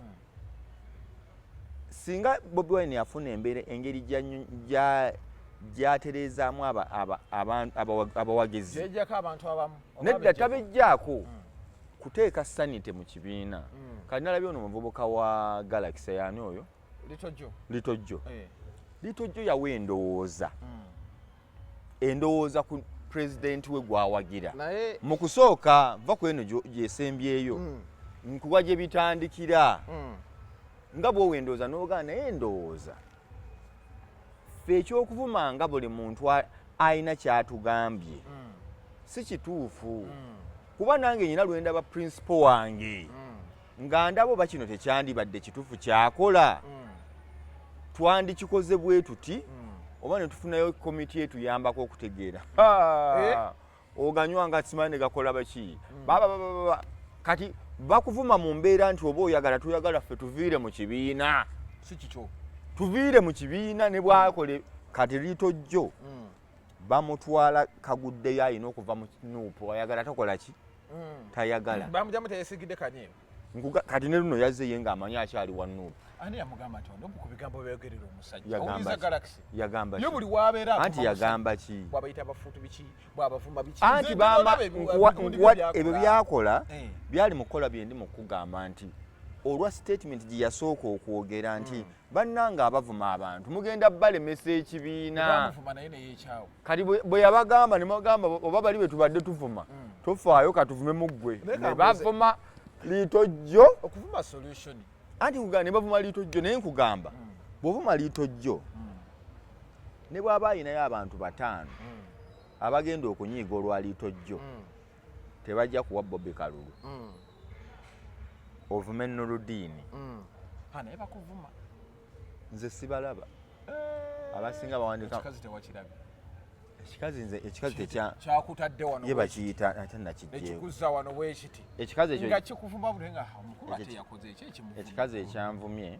singa Bobiwine yafuna engeri gyatereezaamu abawagizi nedda tabejjaako kuteeka sanite mu kibiina kati nalabye ono omuvubuka wa Galaxy yaani oyo Litojjo yawa endowooza ku president we gwawagira mu kusooka va ku eno gyesembyeyo nkuwa gye bitandikira nga bw'owa endowooza n'ogaa naye endowooza ffe ekyokuvuma nga buli muntu alina kyatugambye si kituufu kuba nange nyina lwe ndaba principal wange nga ndaba oba kino tekyandibadde kituufu kyakola twandikikoze bwe tuti oba ne tufunayo komiti etuyambako okutegeera oganywa nga simanyi gakola baki kati bakuvuma mu mbeera nti oba oyagala tuyagala ffe tuviire mu kibiina si kikyo tuviire mu kibiina ne bwakole kati Litojjo bamutwala kaguddeyo ayina okuva mu nuupu ayagala takola ki tayagala bamujamu teyesigidde kanyeewo kati ne luno yazze ye ng'amanyi akyali wa nuupu ani yamugamba nti ondo ku bigambo byogerera omusajja owuliza Galaxy yagamba yo buli wabeera anti yagamba ki bwabayita abafuutu biki bwabavuma biki anti ebyo byakola byali mu kukola byendi mu kugamba nti olwa statement gye yasooka okwogera nti bannanga abavuma abantu mugenda balemesa ekibiina kati bwe yabagamba ne bagamba oba bali be tubadde tuvuma tofaayo katuvume mu ggwe ne bavuma liitojjo okuvuma solution anti nkugamba ne bavuma liitojjo naye nkugamba bw'ovuma liitojjo ne bw'aba ayinayo abantu 5 abagenda okunyiiga olwa liitojjo tebajja kuwa Bobby Kalulu ovume Nuruddini naye bakuvuma nze sibalaba abasinga bawandika ekikazi tewakiraga ekikazi kyakutadde wano ye bakiyita ate nakijjeewo ekikuza wano bwekiti ekikazi ekyo nga kikuvuma buli nga mukulu ate yakoze ekimuvuma ekikazi ekyanvumye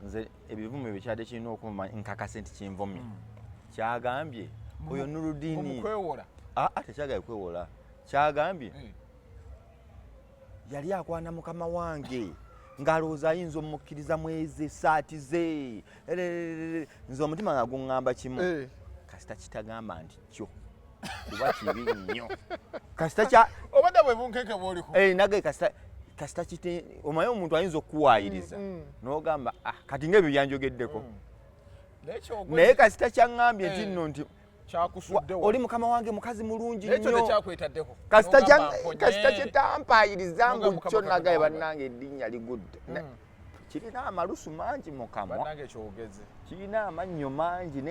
nze ebivumu ebikyadde kirina okuma nkakase nti kinvumye kyagambye oyo Nuruddini tekyagaye kwewola kyagambye yali akwana mukama wange ng'alowooza ayinza omukkiriza mweze saati ze nze omutima nga guŋŋamba kimu kasita kitagamba nti kyo kuba kibi nnyo kasita obadde bwe bunkeke bw'oliko nage kasita kite omaye omuntu ayinza okukuwaayiriza n'ogamba kati ng'ebyo byanjogeddeko naye kasita kyaŋŋambye nti nno nti oli mukama wange mukazi mulungi nnyo kasita kyetampaayiriza mbu kyo nagaye bannange eddinya ligudde kirina amalusu mangi mukamwa kirina amannyo mangi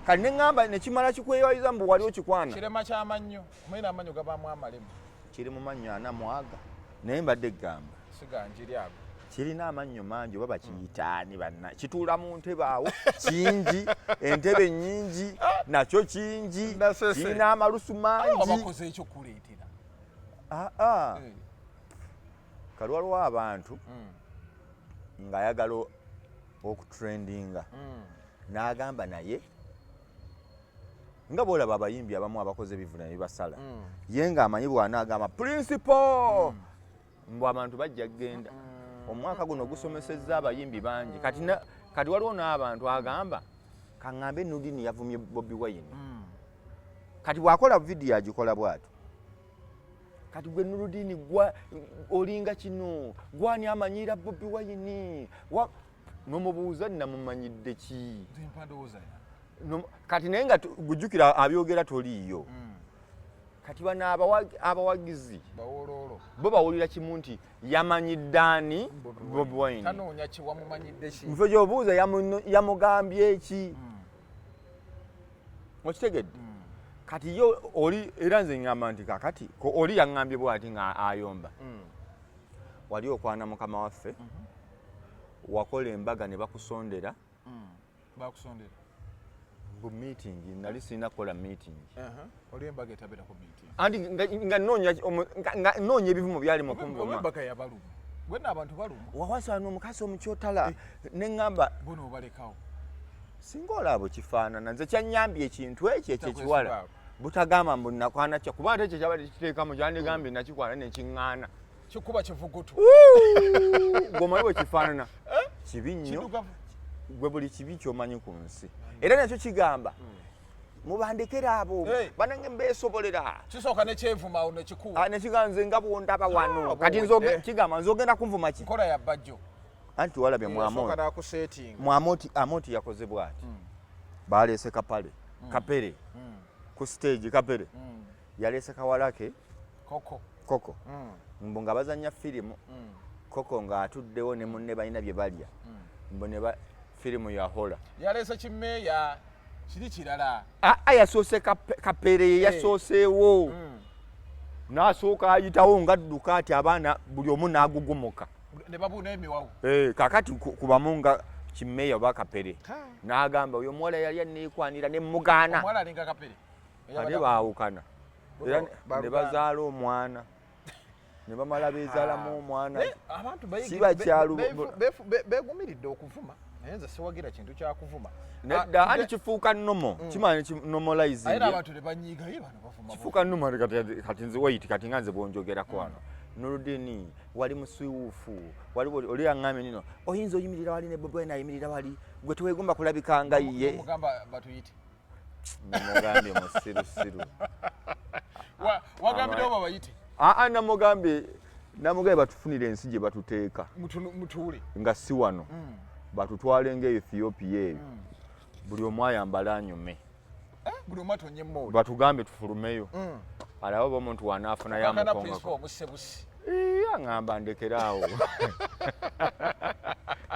kati neŋŋamba nekimala kikweyayiza mbu wali okikwana kirema kyamannyo omulina amannyo gabaamu amalemu kiri mu mannyo 4 mwaga naye mbadde egamba siganjiri ago kirina amannyo mangi oba bakiyitaani banna kituula mu ntebe awo kingi entebe nnyingi nakyo kingi kirina amalusu mangi bakoze ekyo kuleetera kalwalwo abantu ng'ayagala okutrendinga n'agamba naye nga bwolaba abayimbi abamu abakoze ebivuna ne bibasala ye ng'amanyi bw'anaagamba principal mbw abantu bajja kgenda omwaka guno gusomesezza abayimbi bangi kati waliwo n'abantu agamba kaŋŋambe Nuruddini yavumye Bobiwine kati bw'akola vidiyo agikola bw'atyo kati gwe Nuruddini olinga kino gwani amanyira Bobiwine n'omubuuza namumanyidde ki kati naye nga gujjukira abyogera toliiyo kati bano abawagizi bo bawulira kimu nti yamanyidde ani Bobiwine mufo gy'obuuza yamugambye ki okitegedde kati yo oli era nze ngamba nti kakati oli yaŋŋambye bw'ati nga ayomba wali okwana mukama waffe wakola embaga ne bakusondera bu meeting nali sirina kukola meeting oli embaga etabera ku meeting anti nga noonya ebivumo byali mu kumvuma embaga yabaluma bwenna abantu baluma wawasana omukazi omukyotala neŋŋamba bono obalekawo singa olaba kifaanana nze kyannyambye ekintu ekyo ekyekiwala butagamba mbu nakwana kyo kuba ate ekyo kyabadde kiteekamu kyandigambye nakikwana nekiŋŋaana kikuba kivugutu gwomanyi bwe kifaanana kibi nnyo gwe buli kibi kyomanyi ku nsi era nakyo kigamba mubandekere abo banange mbeesobolera kisooka nekyevumaawo nekikuwa nekiganze nga bwondaba wano kati kigamba nzogenda kunvuma ki nkola ya bajjo anti walabye Amoti yakoze bw'ati baleese kapere ku stage kapere yaleese kawalake koko mbu nga bazanya firimu koko ng'atuddewo ne munne balina bye balya mbu ne firimu yahola yaleese kimmeeya kiri kirala yasoose kapere yasooseewo n'asooka ayitawo ng'adduka ati abaana buli omu n'agugumuka ne babuuna emiwawu kakati kubamu nga kimmeeya oba kapere n'agamba oyo omuwala yali aneekwanira ne mugaana omuwala alinga kapere ate baawukana era ne bazaala omwana ne bamala beezaalamu omwana abantu beegumiridde okuvuma naye nze siwagira kintu kyakuvuma nedda anti kifuuka nnomo kimanya normalizing abantu ne banyiigaye bano bavuma kifuuka nnomo kati nze wait kati nga nze bwonjogerako wano Nuruddini wali musiwuufu oli yaŋŋambye nino oyinza oyimirira wali ne Bobiwine ayimirira wali gwe teweegomba kulabika nga ye mugamba batuyite namugambye musirusiru wagambire oba bayite namugambye namugabe batufunira ensi gye batuteeka mutuule nga si wano batutwale nga Ethiopia eyo buli omu ayambala anyume buli omu atonye mmuli batugambe tufulumeyo alawo bomuntu wanaafunayo amukonga aŋŋamba ndekeraawo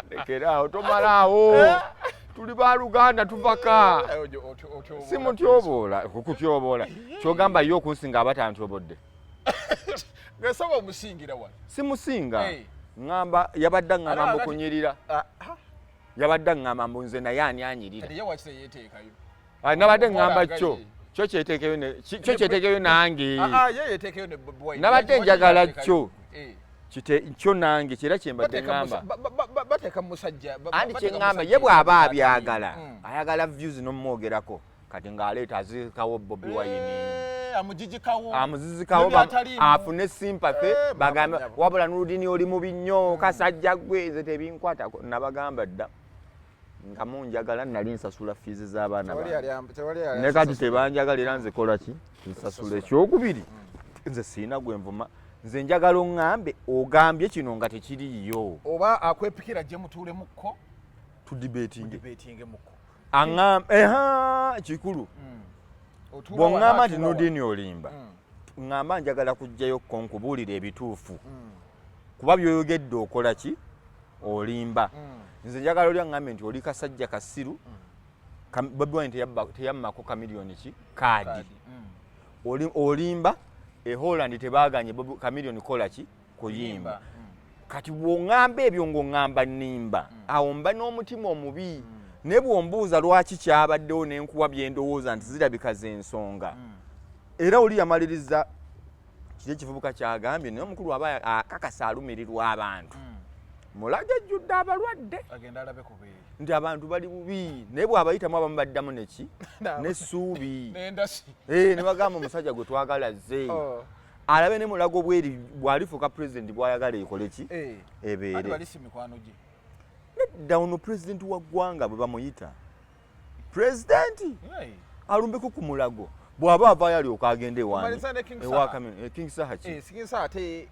ndekeraawo tomalaawo tuli ba Luganda tuvaka si mutyoboola kukutyoboola kyogamba yo okunsinga abatantobodde ngasaba omusingira wano simusinga ŋŋamba yabadde aŋŋamba mbukunyirira yabadde aŋŋamba mbu nze naye ani anyirira nabadde ŋŋamba kyo kyeteekeyo nange nabadde njagala kyo nange kira kyembadde ŋŋamba andi kyeŋŋamba ye bw'aba abyagala ayagala views n'omwogerako kati ng'aleeta azikawo Bobiwine amuzizikawo afune sympathy bagambe wabula Nurdini oli mubi nnyo kasajja gwe nze tebinkwatako nabagamba dda nga munjagala nali nsasula fees z'abaana ne kati tebanjagala era nze kola ki nsasula ekyokubiri nze siina gwe nvuma nze njagala oŋŋambe ogambye kino nga tekiriyo oba akwepikira gye mutuulemukko tudibetinge mukko aŋŋamba kikulu bw'oŋŋamba nti Nurdini olimba ŋŋamba njagala kujjayo ko nkubuulira ebituufu kuba byoyogedde okola ki olimba nze njagala oli aŋŋambe nti oli kasajja kasiru Bobiwine teyammako Chameleon ki kaadi olimba Holland tebaganye Chameleon kola ki kuyimba kati bw'oŋŋamba ebyo ng'oŋŋamba nnimba awo mba n'omutima omubi ne bw'ombuuza lwaki kyabaddewo n'enkuwa byendowooza nti zirabika z'ensonga era oli yamaliriza kiri ekivubuka kyagambye naye omukulu aba akakasa alumirirwa abantu mulage ejjudde abalwadde nti abantu bali bubi naye bw'abayitamu abamu baddamu neki n'essuubi ne bagamba omusajja gwe twagala zze alabe ne mulago bweri bw'alifuuka pulezidenti bw'ayagala ekole ki ebeere nedda ono pulezidenti wa ggwanga bwe bamuyita pulezidenti alumbeko ku mulago bw'aba avaayo alyoka agende ewa King Saha ki ate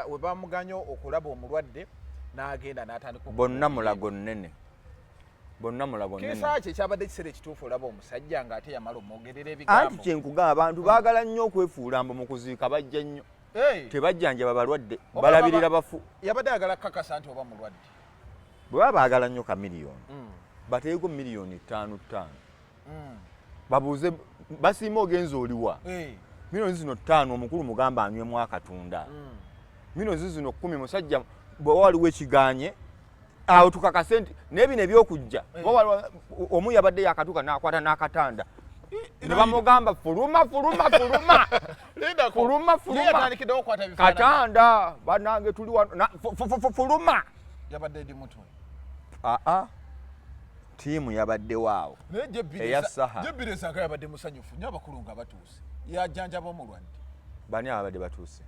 we bamuganya okulaba omulwadde n'agenda n'atandika bonna mulago nnene Saha kyabadde kiseera ekituufu olaba omusajja ng'ate yamala omwogerera ebigambo anti kyenkugamba abantu baagala nnyo okwefuula mbu mu kuziika bajja nnyo tebajjanjaba balwadde balabirira bafu yabadde ayagala kakasa nti oba mulwadde bwe baba baagala nnyo Chameleon bateeko miliyoni 5 babuuze basiima ogenza oliwa miliyoni zino 5 omukulu mugamba anywemu akatunda miliyoni zino 10 musajja bwe waliwo ekiganye awo tukakase nti n'ebino ebyokujja omu yabadde yakatuka n'akwata n'akatanda ne bamugamba fuluma katanda banange tuli fuluma yabadde ndi mutu tiimu yabaddewo awo eya Saha jebbiresa yabadde musanyufu nnyo abakulu nga batuuse yajjanjaba omulwadde bani abadde batuuse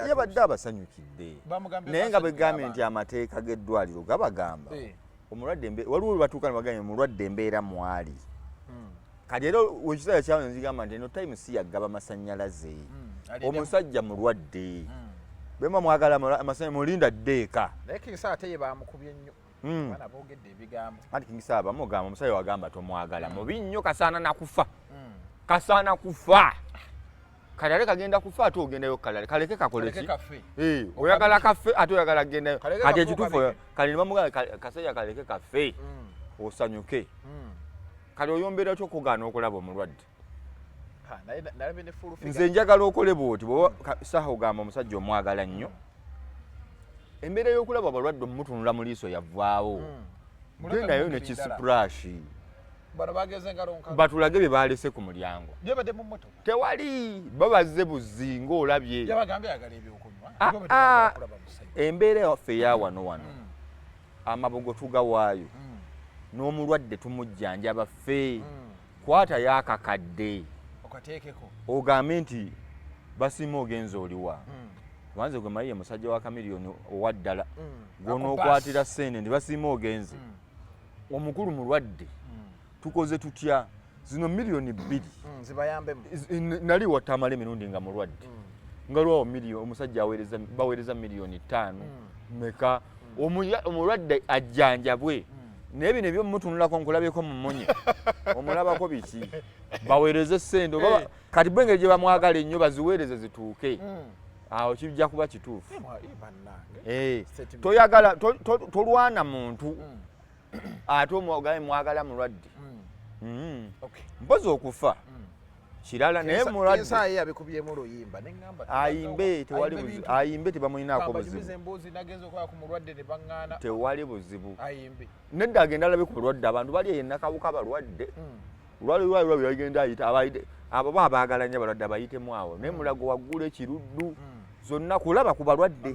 yabadde abasanyukidde naye nga begambye nti amateeka g'eddwaliro gabagamba omulwadde waliwo batuuka ne bagambye omulwadde embeera mwali kati era wekiseera kyawe nzigamba nti eno time si yaggaba masannyalaze omusajja mulwadde bema mwagala amasannyalaze mulinda ddeeka naye King Saha ate ye bamukubye nnyo bana boogedde ebigambo anti King Saha bamugamba omusajja wagamba tomwagala mubi nnyo kasaana nakufa kati ate kagenda kufa ate ogendayo kaleke kakole ki oyagala kafe ate oyagala gendayo kati ekituufu kali ne bamugamba kasajja kaleke kafe osanyuke kali oyombeera ki okugaana okulaba omulwadde nze njagala okole bwoti bwoba Saha ogamba omusajja omwagala nnyo embeera y'okulaba abalwadde omutunula mu liiso yavaawo gendayo ne kisipurashi batulage bye balese ku mulyango tewali babazze buzi ng'olabye embeera yaffe eya wano amabugo tugawaayo n'omulwadde tumujjanjaba ffe kwata yakakadde ogambe nti basiima ogenza oliwa wanze gwe mayiye musajja wa Chameleon owa ddala gw'onookwatira ssente ndi basiima ogenze omukulu mulwadde tukoze tutya zino miliyoni 2 zibayambemu nali watamala emirundi nga mulwadde ngalwa milioni omusajja baweereza miliyoni 5 meka omulwadde ajjanjabwe naye bino ebyomutunulako nkulabeko mu mmunye omulabako biki baweereze ssente oba kati bwengeri gye bamwagala ennyo baziweereze zituuke awo kijja kuba kituufu toyagala tolwana muntu ate omwagala mwagala mulwadde mpozi okufa kirala naye mulwadde abikubyemu oluyimba ayimbe tebamulinaako buzibu tewali buzibu nedda agenda alabe ku balwadde abantu bali yenakawuka balwadde lwali agenda ayita abo babaagala nnyo abalwadde abayitemu awo naye mulago waggula ekiruddu zonna kulaba ku balwadde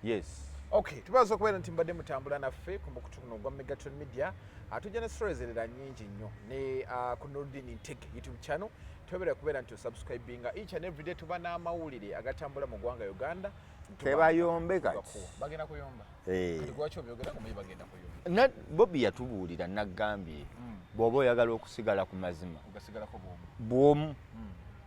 yes okay tubaza okubeera nti mbadde mutambula naffe ku mukutu guno gwa Megatron Media atujja ne stories erera nnyingi nnyo ne ku Nurdin Ntege YouTube channel tubeera kubeera nti osubscribinga each and every day tuba n'amawulire agatambula mu ggwanga Uganda tebayombe kati bagenda kuyomba kati lwaki obyogera ngo bagenda kuyomba Bobi yatubuulira naggambye bw'oba oyagala okusigala ku mazima ogasigalako bw'omu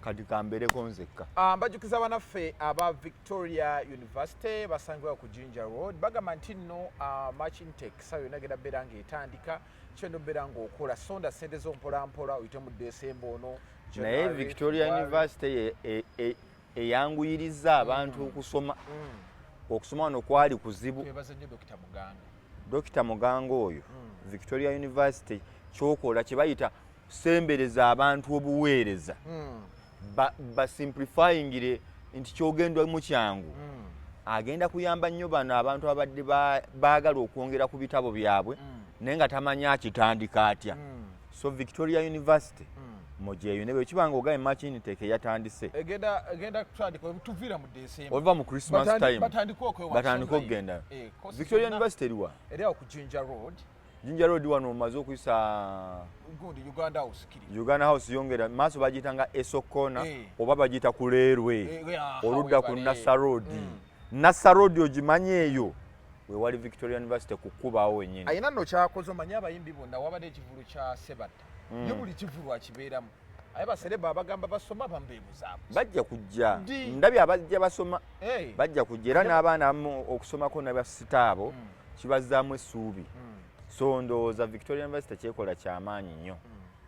kati kambereko nzekka mbajjukiza banaffe aba Victoria University basangibwa ku Jinja Road bagamba nti nno match intake sawa yonna egenda beera ng'etandika kyendo beera ng'okola sonda ssente zo mpolampola oyite mu December ono naye Victoria University eyanguyiriza abantu okusoma okusoma wano kwali kuzibu Dr. Muganga oyo Victoria University kyokola kye bayita sembereza abantu obuweereza basimplifyingire nti kyogendwa mu kyangu agenda kuyamba nnyo bano abantu abadde baagala okwongera ku bitabo byabwe naye nga tamanya akitandika atya so Victoria University mojeyo nebe kibanga ogaye machine teke yatandise egenda kutandika tuvira mu December ova mu Christmas time batandiko okugenda Victoria University eriwa eriwa ku Jinja Road wano mazo kuisa good Uganda House kiri Uganda House yongera maso bagitanga Esokona oba bagita kulerwe oludda ku Nassa Road Nassa Road ogimanye eyo we wali Victoria University kukubawo wenyine ayina no kyakozo manya abayimbi bonna wabade ekivulu kya Sebata yo buli kivulu akibeeramu aye basereba abagamba basoma bambeebuzaabo bajja kujja ndabye abajja basoma bajja kujja era n'abaana okusomako n'abasitaabo kibazaamu essuubi so ndowooza Victoria University kyekola kyamaanyi nnyo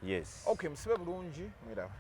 yes okay musibe bulungi mwiraba